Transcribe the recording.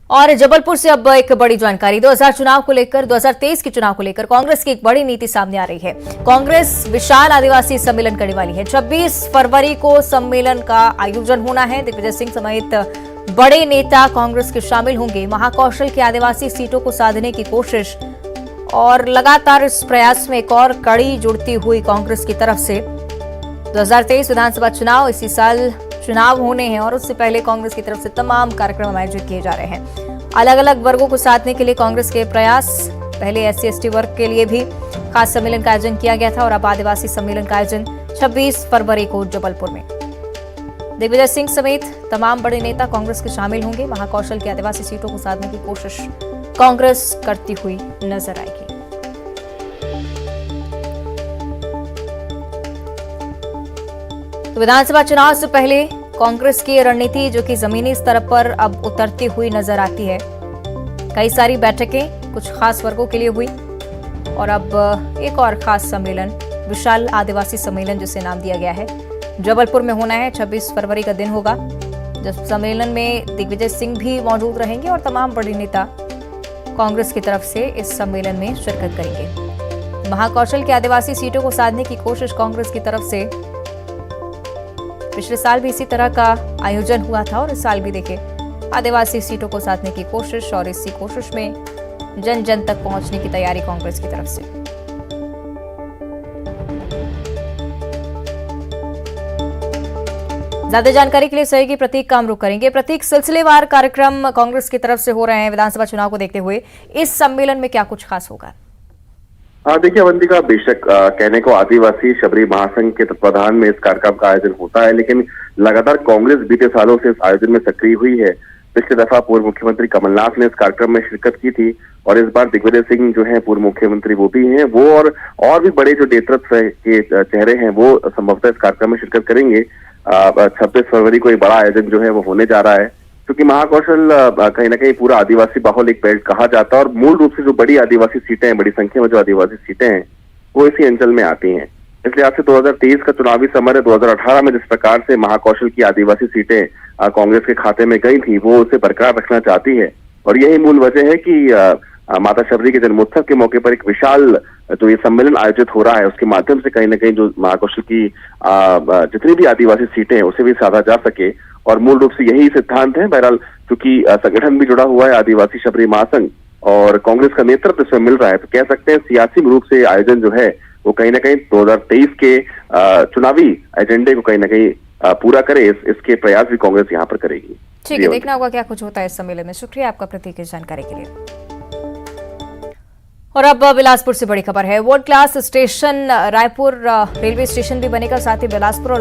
और जबलपुर से अब एक बड़ी जानकारी 2023 के चुनाव को लेकर कांग्रेस की एक बड़ी नीति सामने आ रही है। कांग्रेस विशाल आदिवासी सम्मेलन करने वाली है। 26 फरवरी को सम्मेलन का आयोजन होना है। दिग्विजय सिंह समेत बड़े नेता कांग्रेस के शामिल होंगे। महाकौशल की आदिवासी सीटों को साधने की कोशिश और लगातार इस प्रयास में एक और कड़ी जुड़ती हुई कांग्रेस की तरफ से 2023 विधानसभा चुनाव इसी साल चुनाव होने हैं और उससे पहले कांग्रेस की तरफ से तमाम कार्यक्रम आयोजित किए जा रहे हैं। अलग अलग वर्गों को साधने के लिए कांग्रेस के प्रयास, पहले SC/ST वर्ग के लिए भी खास सम्मेलन का आयोजन किया गया था और अब आदिवासी सम्मेलन का आयोजन 26 फरवरी को जबलपुर में। दिग्विजय सिंह समेत तमाम बड़े नेता कांग्रेस के शामिल होंगे। महाकौशल की आदिवासी सीटों को साधने की कोशिश कांग्रेस करती हुई नजर आएगी। तो विधानसभा चुनाव से पहले कांग्रेस की रणनीति जो कि जमीनी स्तर पर अब उतरती हुई नजर आती है। कई सारी बैठकें कुछ खास वर्गों के लिए हुई और अब एक और खास सम्मेलन विशाल आदिवासी सम्मेलन जिसे नाम दिया गया है जबलपुर में होना है। 26 फरवरी का दिन होगा जब सम्मेलन में दिग्विजय सिंह भी मौजूद रहेंगे और तमाम बड़े नेता कांग्रेस की तरफ से इस सम्मेलन में शिरकत करेंगे। महाकौशल की आदिवासी सीटों को साधने की कोशिश कांग्रेस की तरफ से पिछले साल भी इसी तरह का आयोजन हुआ था और इस साल भी देखिए आदिवासी सीटों को साधने की कोशिश और इसी कोशिश में जन जन तक पहुंचने की तैयारी कांग्रेस की तरफ से। ज्यादा जानकारी के लिए सहयोगी प्रतीक का हम रुख करेंगे। प्रतीक, सिलसिलेवार कार्यक्रम कांग्रेस की तरफ से हो रहे हैं विधानसभा चुनाव को देखते हुए, इस सम्मेलन में क्या कुछ खास होगा? देखिए अवंतिका, बेशक कहने को आदिवासी शबरी महासंघ के तत्वाधान में इस कार्यक्रम का आयोजन होता है, लेकिन लगातार कांग्रेस बीते सालों से इस आयोजन में सक्रिय हुई है। पिछली दफा पूर्व मुख्यमंत्री कमलनाथ ने इस कार्यक्रम में शिरकत की थी और इस बार दिग्विजय सिंह जो है पूर्व मुख्यमंत्री वो भी हैं, वो और भी बड़े जो नेतृत्व के चेहरे हैं वो संभवतः इस कार्यक्रम में शिरकत करेंगे। 26 फरवरी को एक बड़ा आयोजन जो है वो होने जा रहा है, क्योंकि महाकौशल कहीं ना कहीं पूरा आदिवासी बाहुल एक बेल्ट कहा जाता है और मूल रूप से जो बड़ी आदिवासी सीटें हैं, बड़ी संख्या में जो आदिवासी सीटें हैं वो इसी अंचल में आती हैं। इसलिए आज से 2023 का चुनावी समय 2018 में जिस प्रकार से महाकौशल की आदिवासी सीटें कांग्रेस के खाते में गई थी वो उसे बरकरार रखना चाहती है और यही मूल वजह है कि माता शबरी के जन्मोत्सव के मौके पर एक विशाल जो ये सम्मेलन आयोजित हो रहा है उसके माध्यम से कहीं ना कहीं जो महाकौशल की जितनी भी आदिवासी सीटें हैं उसे भी साधा जा सके और मूल रूप से यही सिद्धांत है। बहरहाल क्योंकि संगठन भी जुड़ा हुआ है आदिवासी शबरी महासंघ और कांग्रेस का नेतृत्व इसमें मिल रहा है, तो कह सकते हैं सियासी रूप से आयोजन जो है वो कहीं ना कहीं 2023 के चुनावी एजेंडे को कहीं ना कहीं पूरा करे, इसके प्रयास भी कांग्रेस यहाँ पर करेगी। ठीक है, देखना होगा क्या कुछ होता है इस सम्मेलन में। शुक्रिया आपका प्रतीक इस जानकारी के लिए। और अब बिलासपुर से बड़ी खबर है। World class station Raipur railway station भी बनेगा, साथ ही बिलासपुर और